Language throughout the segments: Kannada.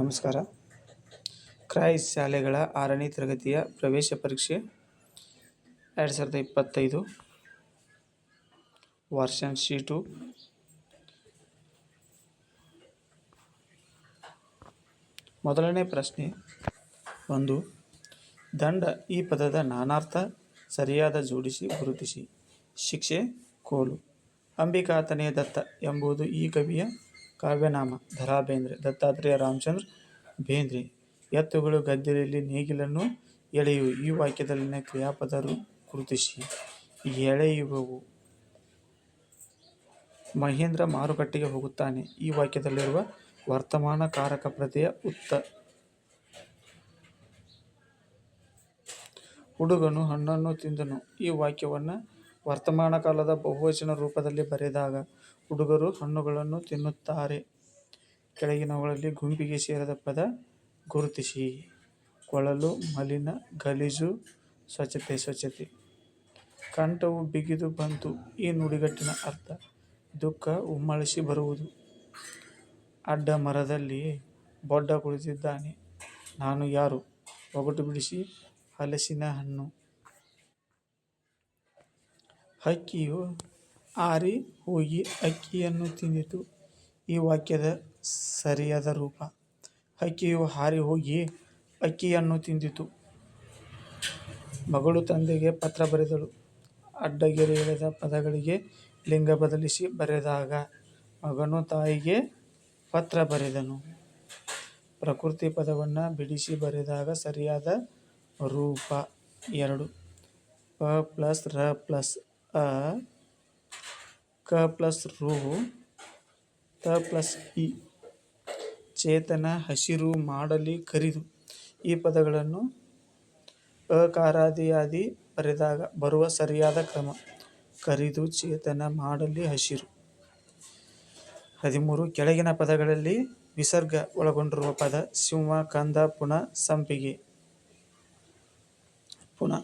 ನಮಸ್ಕಾರ. ಕ್ರೈಸ್ ಶಾಲೆಗಳ 6ನೇ ತರಗತಿಯ ಪ್ರವೇಶ ಪರೀಕ್ಷೆ 2025 ವರ್ಷನ್ ಶೀಟು. ಮೊದಲನೇ ಪ್ರಶ್ನೆ 1. ದಂಡ ಈ ಪದದ ನಾನಾರ್ಥ ಸರಿಯಾದ ಜೋಡಿಸಿ ಗುರುತಿಸಿ. ಶಿಕ್ಷೆ ಕೋಲು. ಅಂಬಿಕಾತನಯ ದತ್ತ ಎಂಬುದು ಈ ಕವಿಯ ಕಾವ್ಯನಾಮ. ದ ರಾ ಬೇಂದ್ರೆ. ದತ್ತಾತ್ರೇಯ ರಾಮಚಂದ್ರ ಬೇಂದ್ರೆ. ಎತ್ತುಗಳು ಗದ್ದೆಯಲ್ಲಿ ನೇಗಿಲನ್ನು ಎಳೆಯುವು. ಈ ವಾಕ್ಯದಲ್ಲಿನ ಕ್ರಿಯಾಪದ ಗುರುತಿಸಿ. ಎಳೆಯುವವು. ಮಹೇಂದ್ರ ಮಾರುಕಟ್ಟೆಗೆ ಹೋಗುತ್ತಾನೆ. ಈ ವಾಕ್ಯದಲ್ಲಿರುವ ವರ್ತಮಾನ ಕಾರಕ ಪ್ರತ್ಯಯ ಉತ್ತ. ಹುಡುಗನು ಹಣ್ಣನ್ನು ತಿಂದನು. ಈ ವಾಕ್ಯವನ್ನು ವರ್ತಮಾನ ಕಾಲದ ಬಹುವಚನ ರೂಪದಲ್ಲಿ ಬರೆದಾಗ ಹುಡುಗರು ಹಣ್ಣುಗಳನ್ನು ತಿನ್ನುತ್ತಾರೆ. ಕೆಳಗಿನವುಗಳಲ್ಲಿ ಗುಂಪಿಗೆ ಸೇರದ ಪದ ಗುರುತಿಸಿ. ಕೊಳಲು ಮಲಿನ, ಗಲೀಜು, ಸ್ವಚ್ಛತೆ. ಕಂಠವು ಬಿಗಿದು ಬಂತು. ಈ ನುಡಿಗಟ್ಟಿನ ಅರ್ಥ ದುಃಖ ಉಮ್ಮಳಿಸಿ ಬರುವುದು. ಅಡ್ಡ ಮರದಲ್ಲಿ ಬೊಡ್ಡ ಕುಳಿತಿದ್ದಾನೆ. ನಾನು ಯಾರು? ಒಗಟು ಬಿಡಿಸಿ. ಹಲಸಿನ ಹಣ್ಣು. ಹಕ್ಕಿಯು ಹಾರಿ ಹೋಗಿ ಅಕ್ಕಿಯನ್ನು ತಿಂದಿತು. ಈ ವಾಕ್ಯದ ಸರಿಯಾದ ರೂಪ. ಹಕ್ಕಿಯು ಹಾರಿ ಹೋಗಿ ಅಕ್ಕಿಯನ್ನು ತಿಂದಿತು. ಮಗಳು ತಂದೆಗೆ ಪತ್ರ ಬರೆದಳು. ಅಡ್ಡಗೆರೆ ಎಳೆದ ಪದಗಳಿಗೆ ಲಿಂಗ ಬದಲಿಸಿ ಬರೆದಾಗ ಮಗನು ತಾಯಿಗೆ ಪತ್ರ ಬರೆದನು. ಪ್ರಕೃತಿ ಪದವನ್ನು ಬಿಡಿಸಿ ಬರೆದಾಗ ಸರಿಯಾದ ರೂಪ. 2. ಪ ಪ್ಲಸ್ ರ ಪ್ಲಸ್ ಅ, ಕ ಪ್ಲಸ್ ರು, ತ ಪ್ಲಸ್ ಇ. ಚೇತನ, ಹಸಿರು, ಮಾಡಲಿ, ಕರಿದು. ಈ ಪದಗಳನ್ನು ಅಕಾರಾದಿಯಾದಿ ಬರೆದಾಗ ಬರುವ ಸರಿಯಾದ ಕ್ರಮ ಕರಿದು, ಚೇತನ, ಮಾಡಲಿ, ಹಸಿರು. 13. ಕೆಳಗಿನ ಪದಗಳಲ್ಲಿ ವಿಸರ್ಗ ಒಳಗೊಂಡಿರುವ ಪದ ಸಿಂಹ, ಕಂದ, ಪುನಃ, ಸಂಪಿಗೆ. ಪುನಃ.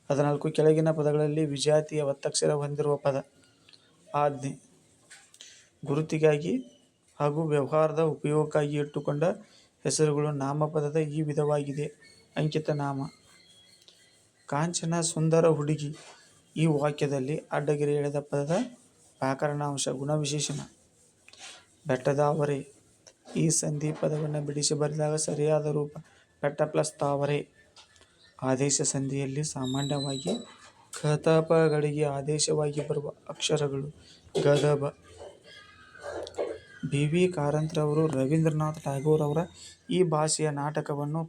14. ಕೆಳಗಿನ ಪದಗಳಲ್ಲಿ ವಿಜಾತಿಯ ಒತ್ತಕ್ಷರ ಹೊಂದಿರುವ ಪದ ಆಜ್ಞೆ. ಗುರುತಿಗಾಗಿ ಹಾಗೂ ವ್ಯವಹಾರದ ಉಪಯೋಗಕ್ಕಾಗಿ ಇಟ್ಟುಕೊಂಡ ಹೆಸರುಗಳು ನಾಮಪದದ ಈ ವಿಧವಾಗಿದೆ. ಅಂಕಿತ ನಾಮ. ಕಾಂಚನ ಸುಂದರ ಹುಡುಗಿ. ಈ ವಾಕ್ಯದಲ್ಲಿ ಅಡ್ಡಗೆರೆ ಎಳೆದ ಪದದ ವ್ಯಾಕರಣಾಂಶ ಗುಣವಿಶೇಷಣ. ಬೆಟ್ಟದ ಅವರೆ. ಈ ಸಂಧಿ ಪದವನ್ನು ಬಿಡಿಸಿ ಬರೆದಾಗ ಸರಿಯಾದ ರೂಪ ಬೆಟ್ಟ ಪ್ಲಸ್ ತಾವರೆ. ಆದೇಶ ಸಂಧಿಯಲ್ಲಿ ಸಾಮಾನ್ಯವಾಗಿ ಕತಪಗಳಿಗೆ ಆದೇಶವಾಗಿ ಬರುವ ಅಕ್ಷರಗಳು ಗದಬ. ಬಿ. ವಿ. ಕಾರಂತರವರು ರವೀಂದ್ರನಾಥ ಠಾಗೋರ್ ಅವರ ಈ ಭಾಷೆಯ ನಾಟಕವನ್ನು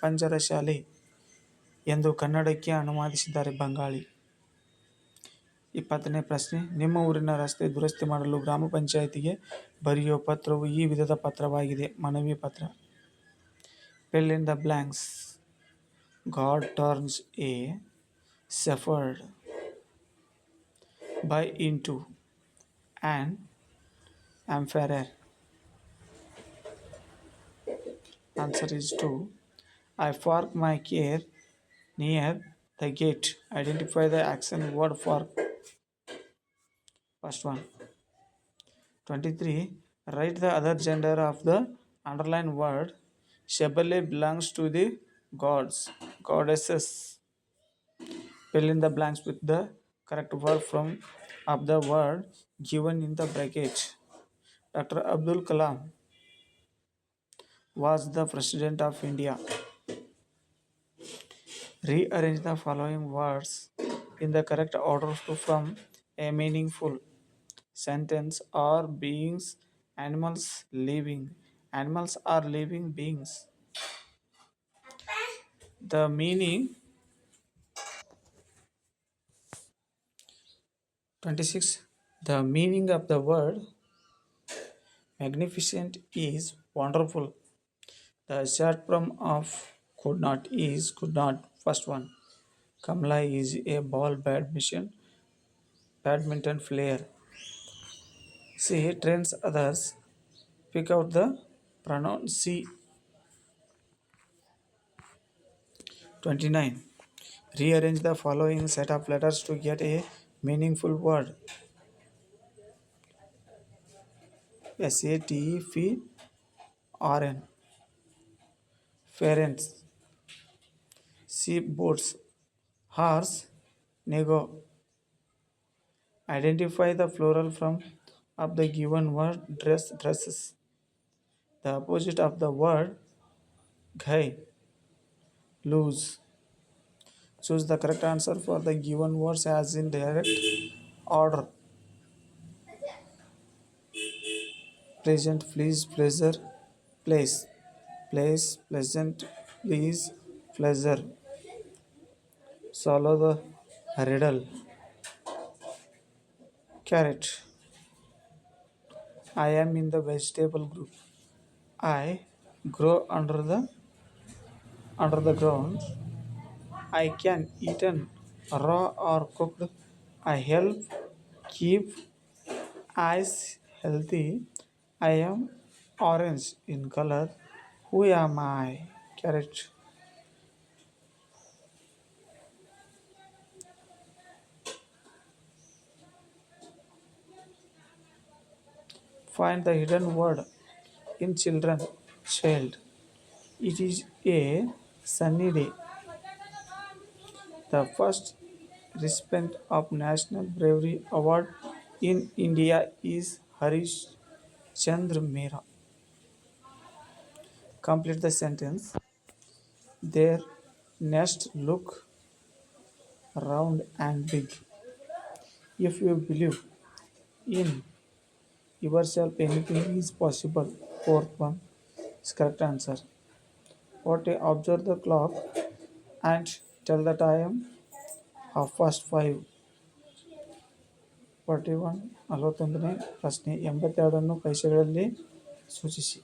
ಪಂಜರಶಾಲೆ ಎಂದು ಕನ್ನಡಕ್ಕೆ ಅನುವಾದಿಸಿದ್ದಾರೆ. ಬಂಗಾಳಿ. 20ನೇ ಪ್ರಶ್ನೆ. ನಿಮ್ಮ ಊರಿನ ರಸ್ತೆ ದುರಸ್ತಿ ಮಾಡಲು ಗ್ರಾಮ ಪಂಚಾಯಿತಿಗೆ ಬರೆಯುವ ಪತ್ರವು ಈ ವಿಧದ ಪತ್ರವಾಗಿದೆ. ಮನವಿ ಪತ್ರ. Fill in the blanks. God turns a shepherd by into an emperor. Answer is 2. I park my car near the gate. Identify the action word park. First one. 23. Write the other gender of the underlined word. Chevrolet belongs to the gods, goddesses. Fill in the blanks with the correct word from of the word given in the bracket. Dr. Abdul Kalam was the President of India. Rearrange the following words in the correct order to form a meaningful sentence. Are beings animals living? Animals are living beings. The meaning. 26. The meaning of the word magnificent is wonderful. The short form of could not is could not. First one. Kamala is a ball badminton player. She trains others. Pick out the pronoun she. 29. Rearrange the following set of letters to get a meaningful word. SATEFRN. Parents. Sheep, boats. Horse. Nego. Identify the plural form of the given word dress, dresses. The opposite of the word ghai, lose. Choose the correct answer for the given words as in direct order. Present, please, pleasure, place. Place, pleasant, please, pleasure. Solve the riddle. Carrot. I am in the vegetable group. I grow under the ground. I can eaten raw or cooked. I help keep eyes healthy. I am orange in color. Who am I? Carrot. Find the hidden word in children. Child. It is a sunny day. The first recipient of National Bravery Award in India is Harish Chandra Mehra. Complete the sentence. Their nest look round and big. If you believe in yourself, anything is possible. Fourth one is correct answer. What observe the clock and tell the time. 5:30. 41 41ನೇ ಪ್ರಶ್ನೆ 82 ಪೈಸೆಗಳಲ್ಲಿ ಸೂಚಿಸಿ.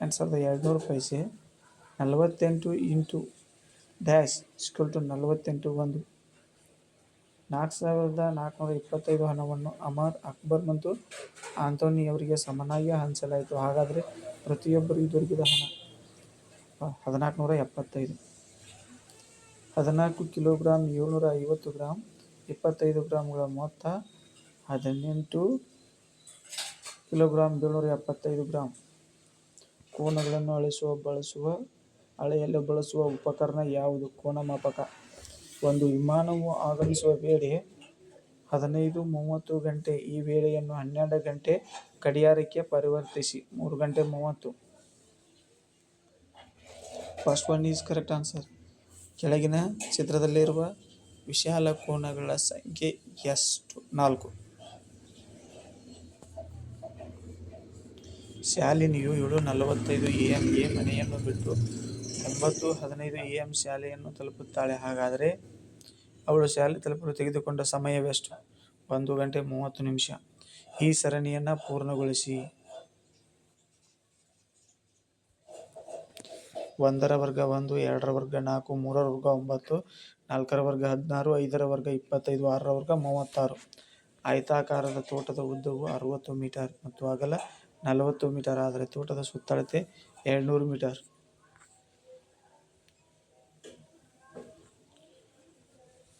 8,200 ಪೈಸೆ 48 ಇಂಟು ಡ್ಯಾಶ್ ಇಸ್ಕಲ್ ಟು 48 ಒಂದು 4,425 ಹಣವನ್ನು ಅಮರ್, ಅಕ್ಬರ್ ಮತ್ತು ಆಂಥೋನಿಯವರಿಗೆ ಸಮನಾಗಿ ಹಂಚಲಾಯಿತು. ಹಾಗಾದರೆ ಪ್ರತಿಯೊಬ್ಬರಿಗೂ ದೊರಕಿದ ಹಣ 1,475. 14 ಕಿಲೋಗ್ರಾಂ 750 ಗ್ರಾಂ 25 ಗ್ರಾಂಗಳ ಮೊತ್ತ 18 ಕಿಲೋಗ್ರಾಂ 775 ಗ್ರಾಂ. ಕೋನಗಳನ್ನು ಅಳೆಯಲು ಬಳಸುವ ಉಪಕರಣ ಯಾವುದು? ಕೋನ ಮಾಪಕ. ಒಂದು ವಿಮಾನವು ಆಗಮಿಸುವ ವೇಳೆ 15:30 ಗಂಟೆ. ಈ ವೇಳೆಯನ್ನು 12 ಗಂಟೆ ಗಡಿಯಾರಕ್ಕೆ ಪರಿವರ್ತಿಸಿ. 3 ಗಂಟೆ 30. First one is correct answer. ಕೆಳಗಿನ ಚಿತ್ರದಲ್ಲಿರುವ ವಿಶಾಲ ಕೋನಗಳ ಸಂಖ್ಯೆ ಎಷ್ಟು? 4. ಶಾಲಿನಿಯು 7:45 AM-ಗೆ ಮನೆಯನ್ನು ಬಿಟ್ಟು 9:15 AM ಶಾಲೆಯನ್ನು ತಲುಪುತ್ತಾಳೆ. ಹಾಗಾದರೆ ಅವಳು ಶಾಲೆ ತಲುಪಲು ತೆಗೆದುಕೊಂಡ ಸಮಯವೆಷ್ಟು? 1 ಗಂಟೆ 30 ನಿಮಿಷ. ಈ ಸರಣಿಯನ್ನು ಪೂರ್ಣಗೊಳಿಸಿ. 1ರ ವರ್ಗ 1, 2ರ ವರ್ಗ 4, 3ರ ವರ್ಗ 9, 4ರ ವರ್ಗ 16, 5ರ ವರ್ಗ 25, 6ರ ವರ್ಗ 36. ಆಯತಾಕಾರದ ತೋಟದ ಉದ್ದವು 60 ಮೀಟರ್ ಮತ್ತು ಅಗಲ 40 ಮೀಟರ್ ಆದರೆ ತೋಟದ ಸುತ್ತಳತೆ 200 ಮೀಟರ್.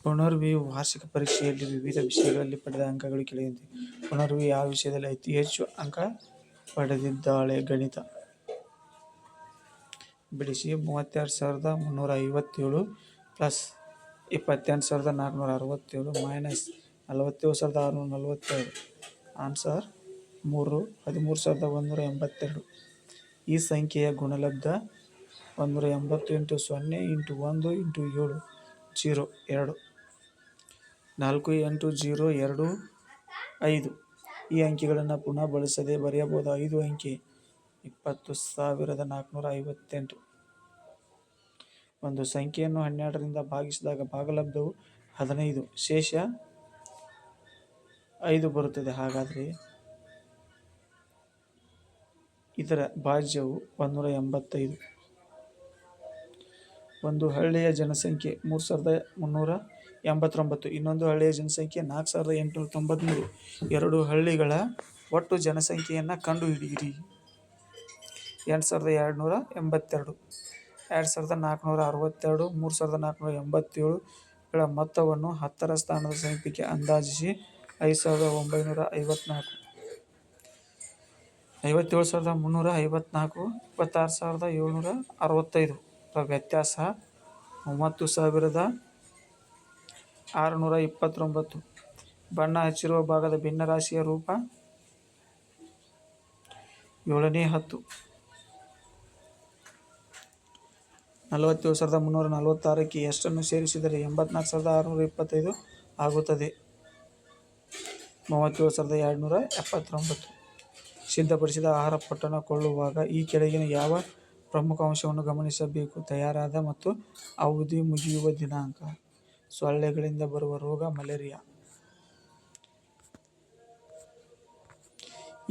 ಪುನರ್ವಿಯು ವಾರ್ಷಿಕ ಪರೀಕ್ಷೆಯಲ್ಲಿ ವಿವಿಧ ವಿಷಯಗಳಲ್ಲಿ ಪಡೆದ ಅಂಕಗಳು ಕೆಳಗಿನಂತೆ. ಪುನರ್ವಿ ಯಾವ ವಿಷಯದಲ್ಲಿ ಅತಿ ಹೆಚ್ಚು ಅಂಕ ಪಡೆದಿದ್ದಾಳೆ? ಗಣಿತ. ಬಿಡಿಸಿ. 32,357 ಪ್ಲಸ್ 28,467 ಮೈನಸ್ 47,642. ಆನ್ಸರ್ 3. 13,182. ಈ ಸಂಖ್ಯೆಯ ಗುಣಲಬ್ಧ 180 × 0 × 1 × 7 0 2. 4, 8, 0, 2, 5. ಈ ಅಂಕಿಗಳನ್ನು ಪುನಃ ಬಳಸದೆ ಬರೆಯಬಹುದು. 5 ಅಂಕೆ 20,458. ಒಂದು ಸಂಖ್ಯೆಯನ್ನು 12ರಿಂದ ಭಾಗಿಸಿದಾಗ ಭಾಗಲಬ್ಧವು 15, ಶೇಷ 5 ಬರುತ್ತದೆ. ಹಾಗಾದರೆ ಇದರ ಭಾಜ್ಯವು 185. ಒಂದು ಹಳ್ಳಿಯ ಜನಸಂಖ್ಯೆ 3,389. ಇನ್ನೊಂದು ಹಳ್ಳಿಯ ಜನಸಂಖ್ಯೆ 4,893. ಎರಡು ಹಳ್ಳಿಗಳ ಒಟ್ಟು ಜನಸಂಖ್ಯೆಯನ್ನು ಕಂಡುಹಿಡಿಯಿರಿ. 8,282, 2,462, 3,487 ಗಳ ಮೊತ್ತವನ್ನು 10ರ ಸ್ಥಾನದ ಸಮೀಪಕ್ಕೆ ಅಂದಾಜಿಸಿ. 5,954. 57,354, 26,765 ವ್ಯತ್ಯಾಸ 30,629. ಬಣ್ಣ ಹಚ್ಚಿರುವ ಭಾಗದ ಭಿನ್ನರಾಶಿಯ ರೂಪ 7ನೇ 10. 47,346ಕ್ಕೆ ಎಷ್ಟನ್ನು ಸೇರಿಸಿದರೆ 84,625 ಆಗುತ್ತದೆ? 37,279. ಸಿದ್ಧಪಡಿಸಿದ ಆಹಾರ ಪೊಟ್ಟಣ ಕೊಳ್ಳುವಾಗ ಈ ಕೆಳಗಿನ ಯಾವ ಪ್ರಮುಖ ಅಂಶವನ್ನು ಗಮನಿಸಬೇಕು? ತಯಾರಾದ ಮತ್ತು ಅವಧಿ ಮುಗಿಯುವ ದಿನಾಂಕ. ಸೊಳ್ಳೆಗಳಿಂದ ಬರುವ ರೋಗ ಮಲೇರಿಯಾ.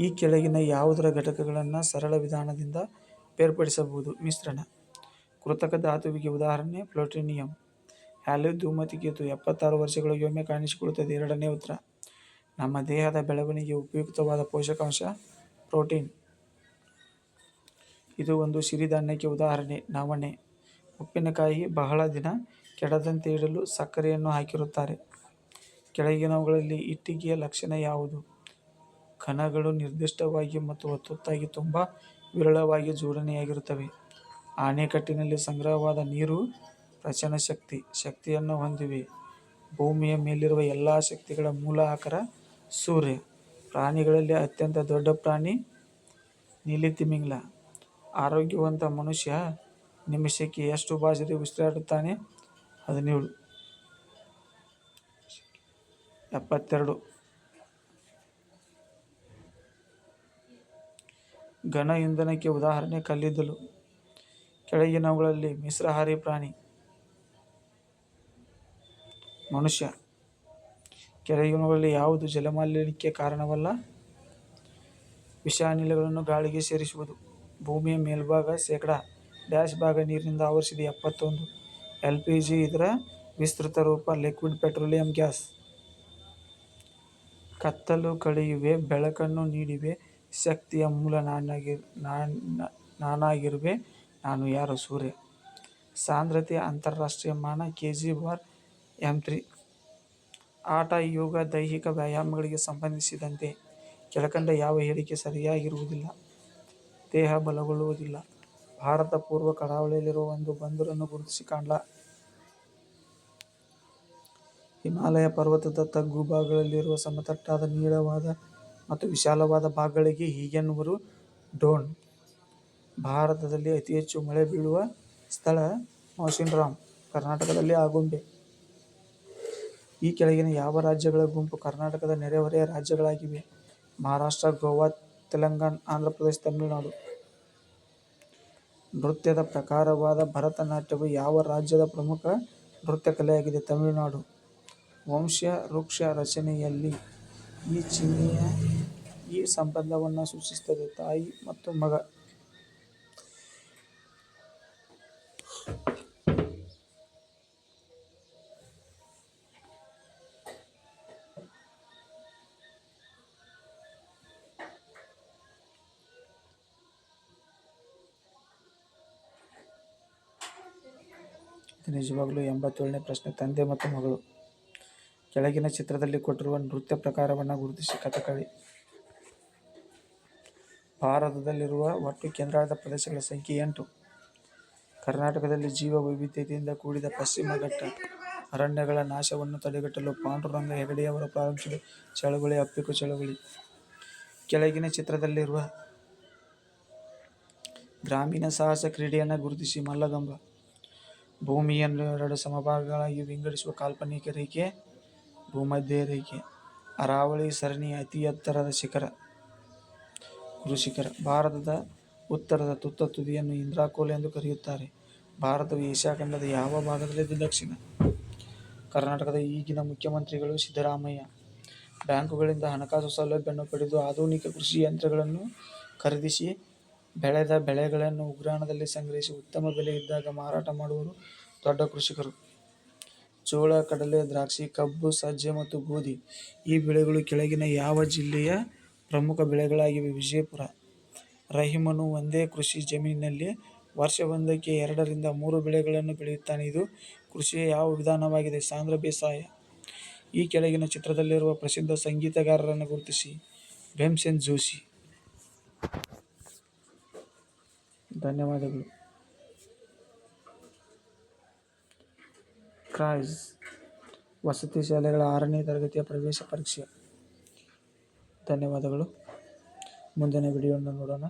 ಈ ಕೆಳಗಿನ ಯಾವುದರ ಘಟಕಗಳನ್ನು ಸರಳ ವಿಧಾನದಿಂದ ಬೇರ್ಪಡಿಸಬಹುದು? ಮಿಶ್ರಣ. ಕೃತಕ ಧಾತುವಿಗೆ ಉದಾಹರಣೆ ಪ್ಲೂಟೋನಿಯಂ. ಹ್ಯಾಲೋ ಧೂಮಕೇತು 76 ವರ್ಷಗಳಿಗೊಮ್ಮೆ ಕಾಣಿಸಿಕೊಳ್ಳುತ್ತದೆ. 2ನೇ ಉತ್ತರ. ನಮ್ಮ ದೇಹದ ಬೆಳವಣಿಗೆಗೆ ಉಪಯುಕ್ತವಾದ ಪೋಷಕಾಂಶ ಪ್ರೋಟೀನ್. ಇದು ಒಂದು ಸಿರಿಧಾನ್ಯಕ್ಕೆ ಉದಾಹರಣೆ ನವಣೆ. ಉಪ್ಪಿನಕಾಯಿ ಬಹಳ ದಿನ ಕೆಡದಂತೆ ಇಡಲು ಸಕ್ಕರೆಯನ್ನು ಹಾಕಿರುತ್ತಾರೆ. ಕೆಳಗಿನವುಗಳಲ್ಲಿ ಇಟ್ಟಿಗೆಯ ಲಕ್ಷಣ ಯಾವುದು? ಕಣಗಳು ನಿರ್ದಿಷ್ಟವಾಗಿ ಮತ್ತು ಒತ್ತೊತ್ತಾಗಿ ತುಂಬ ವಿರಳವಾಗಿ ಜೋಡಣೆಯಾಗಿರುತ್ತವೆ. ಅಣೆಕಟ್ಟಿನಲ್ಲಿ ಸಂಗ್ರಹವಾದ ನೀರು ಪ್ರಚನ ಶಕ್ತಿಯನ್ನು ಹೊಂದಿವೆ. ಭೂಮಿಯ ಮೇಲಿರುವ ಎಲ್ಲ ಶಕ್ತಿಗಳ ಮೂಲ ಆಕರ ಸೂರ್ಯ. ಪ್ರಾಣಿಗಳಲ್ಲಿ ಅತ್ಯಂತ ದೊಡ್ಡ ಪ್ರಾಣಿ ನೀಲಿ ತಿಮಿಂಗಿಲ. ಆರೋಗ್ಯವಂತ ಮನುಷ್ಯ ನಿಮಿಷಕ್ಕೆ ಎಷ್ಟು ಬಾರಿ ಉಸಿರಾಡುತ್ತಾನೆ? 17. 72. ಘನ ಇಂಧನಕ್ಕೆ ಉದಾಹರಣೆ ಕಲ್ಲಿದ್ದಲು. ಕೆಳಗಿನವುಗಳಲ್ಲಿ ಮಿಶ್ರಹಾರಿ ಪ್ರಾಣಿ ಮನುಷ್ಯ. ಕೆಳಗಿನವುಗಳಲ್ಲಿ ಯಾವುದು ಜಲಮಾಲಿನ್ಯಕ್ಕೆ ಕಾರಣವಲ್ಲ? ವಿಷಾನಿಲಗಳನ್ನು ಗಾಳಿಗೆ ಸೇರಿಸುವುದು. ಭೂಮಿಯ ಮೇಲ್ಭಾಗ ಭಾಗ ನೀರಿನಿಂದ ಆವರಿಸಿದೆ. 71. LPG ಇದರ ವಿಸ್ತೃತ ರೂಪ ಲಿಕ್ವಿಡ್ ಪೆಟ್ರೋಲಿಯಂ ಗ್ಯಾಸ್. ಕತ್ತಲು ಕಳೆಯುವೆ, ಬೆಳಕನ್ನು ನೀಡುವೆ, ಶಕ್ತಿಯ ಮೂಲ ನಾನಾಗಿರುವೆ, ನಾನು ಯಾರು? ಸೂರ್ಯ. ಸಾಂದ್ರತೆ ಅಂತರರಾಷ್ಟ್ರೀಯ ಮಾನ kg/m3. ಆಟ, ಯೋಗ, ದೈಹಿಕ ವ್ಯಾಯಾಮಗಳಿಗೆ ಸಂಬಂಧಿಸಿದಂತೆ ಕೆಳಕಂಡ ಯಾವ ಹೇಳಿಕೆ ಸರಿಯಾಗಿರುವುದಿಲ್ಲ? ದೇಹ ಬಲಗೊಳ್ಳುವುದಿಲ್ಲ. ಭಾರತ ಪೂರ್ವ ಕರಾವಳಿಯಲ್ಲಿರುವ ಒಂದು ಬಂದರನ್ನು ಗುರುತಿಸಿ ಕಾಣ್ಲಾ. ಹಿಮಾಲಯ ಪರ್ವತದ ತಗ್ಗು ಭಾಗಗಳಲ್ಲಿರುವ ಸಮತಟ್ಟಾದ ನೀಳವಾದ ಮತ್ತು ವಿಶಾಲವಾದ ಭಾಗಗಳಿಗೆ ಹೀಗೆನ್ನುವರು ಡೋನ್. ಭಾರತದಲ್ಲಿ ಅತಿ ಹೆಚ್ಚು ಮಳೆ ಬೀಳುವ ಸ್ಥಳ ಮೌಸಿನ್ರಾಮ್. ಕರ್ನಾಟಕದಲ್ಲಿ ಆಗುಂಬೆ. ಈ ಕೆಳಗಿನ ಯಾವ ರಾಜ್ಯಗಳ ಗುಂಪು ಕರ್ನಾಟಕದ ನೆರೆಹೊರೆಯ ರಾಜ್ಯಗಳಾಗಿವೆ? ಮಹಾರಾಷ್ಟ್ರ, ಗೋವಾ, ತೆಲಂಗಾಣ, ಆಂಧ್ರಪ್ರದೇಶ, ತಮಿಳುನಾಡು. ನೃತ್ಯದ ಪ್ರಕಾರವಾದ ಭರತನಾಟ್ಯವು ಯಾವ ರಾಜ್ಯದ ಪ್ರಮುಖ ನೃತ್ಯ ಕಲೆಯಾಗಿದೆ? ತಮಿಳುನಾಡು. ವಂಶ ವೃಕ್ಷ ರಚನೆಯಲ್ಲಿ ಈ ಚಿಹ್ನೆಯ ಈ ಸಂಬಂಧವನ್ನು ಸೂಚಿಸುತ್ತದೆ: ತಾಯಿ ಮತ್ತು ಮಗ. ನಿಜವಾಗಲೂ 87ನೇ ಪ್ರಶ್ನೆ. ತಂದೆ ಮತ್ತು ಮಗಳು. ಕೆಳಗಿನ ಚಿತ್ರದಲ್ಲಿ ಕೊಟ್ಟಿರುವ ನೃತ್ಯ ಪ್ರಕಾರವನ್ನು ಗುರುತಿಸಿ. ಕಥಕಳಿ. ಭಾರತದಲ್ಲಿರುವ ಒಟ್ಟು ಕೇಂದ್ರಾಡಳಿತ ಪ್ರದೇಶಗಳ ಸಂಖ್ಯೆ 8. ಕರ್ನಾಟಕದಲ್ಲಿ ಜೀವ ವೈವಿಧ್ಯತೆಯಿಂದ ಕೂಡಿದ ಪಶ್ಚಿಮ ಘಟ್ಟ ಅರಣ್ಯಗಳ ನಾಶವನ್ನು ತಡೆಗಟ್ಟಲು ಪಾಂಡುರಂಗ ಹೆಗಡೆಯವರು ಪ್ರಾರಂಭಿಸಿದ ಚಳವಳಿ ಅಪ್ಪಿಕು ಚಳವಳಿ. ಕೆಳಗಿನ ಚಿತ್ರದಲ್ಲಿರುವ ಗ್ರಾಮೀಣ ಸಾಹಸ ಕ್ರೀಡೆಯನ್ನು ಗುರುತಿಸಿ. ಮಲ್ಲಗಂಬ. ಭೂಮಿಯನ್ನು 2 ಸಮಭಾಗಗಳಾಗಿ ವಿಂಗಡಿಸುವ ಕಾಲ್ಪನಿಕ ರೇಖೆ ಭೂಮಧ್ಯ ರೇಖೆ. ಅರಾವಳಿ ಸರಣಿಯ ಅತಿ ಎತ್ತರದ ಶಿಖರ ಗುರುಶಿಖರ. ಭಾರತದ ಉತ್ತರದ ತುತ್ತ ತುದಿಯನ್ನು ಇಂದ್ರಕೋಲ್ ಎಂದು ಕರೆಯುತ್ತಾರೆ. ಭಾರತವು ಏಷ್ಯಾ ಖಂಡದ ಯಾವ ಭಾಗದಲ್ಲಿದೆ? ದಕ್ಷಿಣ. ಕರ್ನಾಟಕದ ಈಗಿನ ಮುಖ್ಯಮಂತ್ರಿಗಳು ಸಿದ್ದರಾಮಯ್ಯ. ಬ್ಯಾಂಕುಗಳಿಂದ ಹಣಕಾಸು ಸೌಲಭ್ಯವನ್ನು ಪಡೆದು ಆಧುನಿಕ ಕೃಷಿ ಯಂತ್ರಗಳನ್ನು ಖರೀದಿಸಿ ಬೆಳೆದ ಬೆಳೆಗಳನ್ನು ಉಗ್ರಾಣದಲ್ಲಿ ಸಂಗ್ರಹಿಸಿ ಉತ್ತಮ ಬೆಲೆ ಇದ್ದಾಗ ಮಾರಾಟ ಮಾಡುವವರು ದೊಡ್ಡ ಕೃಷಿಕರು. ಜೋಳ, ಕಡಲೆ, ದ್ರಾಕ್ಷಿ, ಕಬ್ಬು, ಸಜ್ಜೆ ಮತ್ತು ಗೋಧಿ ಈ ಬೆಳೆಗಳು ಕೆಳಗಿನ ಯಾವ ಜಿಲ್ಲೆಯ ಪ್ರಮುಖ ಬೆಳೆಗಳಾಗಿವೆ? ವಿಜಯಪುರ. ರಹೀಮನು ಒಂದೇ ಕೃಷಿ ಜಮೀನಿನಲ್ಲಿ ವರ್ಷವೊಂದಕ್ಕೆ 2 ರಿಂದ 3 ಬೆಳೆಗಳನ್ನು ಬೆಳೆಯುತ್ತಾನೆ. ಇದು ಕೃಷಿಯ ಯಾವ ವಿಧಾನವಾಗಿದೆ? ಸಾಂದ್ರ ಬೇಸಾಯ. ಈ ಕೆಳಗಿನ ಚಿತ್ರದಲ್ಲಿರುವ ಪ್ರಸಿದ್ಧ ಸಂಗೀತಗಾರರನ್ನು ಗುರುತಿಸಿ. ಭೀಮ್ಸೇನ್ ಜೋಶಿ. ಧನ್ಯವಾದಗಳು. ಕ್ರಾಯ್ಸ್ ವಸತಿ ಶಾಲೆಗಳ 6ನೇ ತರಗತಿಯ ಪ್ರವೇಶ ಪರೀಕ್ಷೆ. ಧನ್ಯವಾದಗಳು. ಮುಂದಿನ ವಿಡಿಯೋನ ನೋಡೋಣ.